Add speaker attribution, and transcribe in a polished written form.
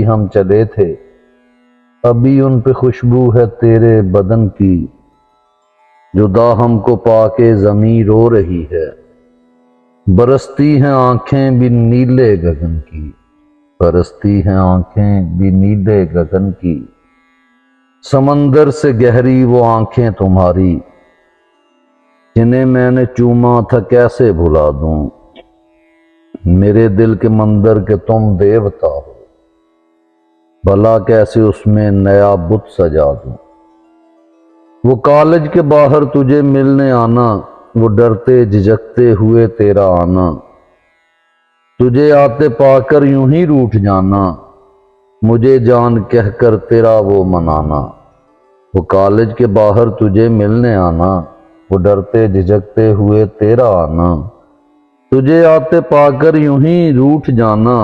Speaker 1: ہم چلے تھے، ابھی ان پہ خوشبو ہے تیرے بدن کی، جدا ہم کو پا کے زمیں رو رہی ہے، برستی ہیں آنکھیں بھی نیلے گگن کی، برستی ہیں آنکھیں بھی نیلے گگن کی، سمندر سے گہری وہ آنکھیں تمہاری، جنہیں میں نے چوما تھا کیسے بھلا دوں، میرے دل کے مندر کے تم دیوتا ہو، بھلا کیسے اس میں نیا بت سجا دوں۔ وہ کالج کے باہر تجھے ملنے آنا، وہ ڈرتے جھجکتے ہوئے تیرا آنا، تجھے آتے پا کر یوں ہی روٹھ جانا، مجھے جان کہہ کر تیرا وہ منانا۔ وہ کالج کے باہر تجھے ملنے آنا، وہ ڈرتے جھجکتے ہوئے تیرا آنا، تجھے آتے پا کر یوں ہی روٹھ جانا،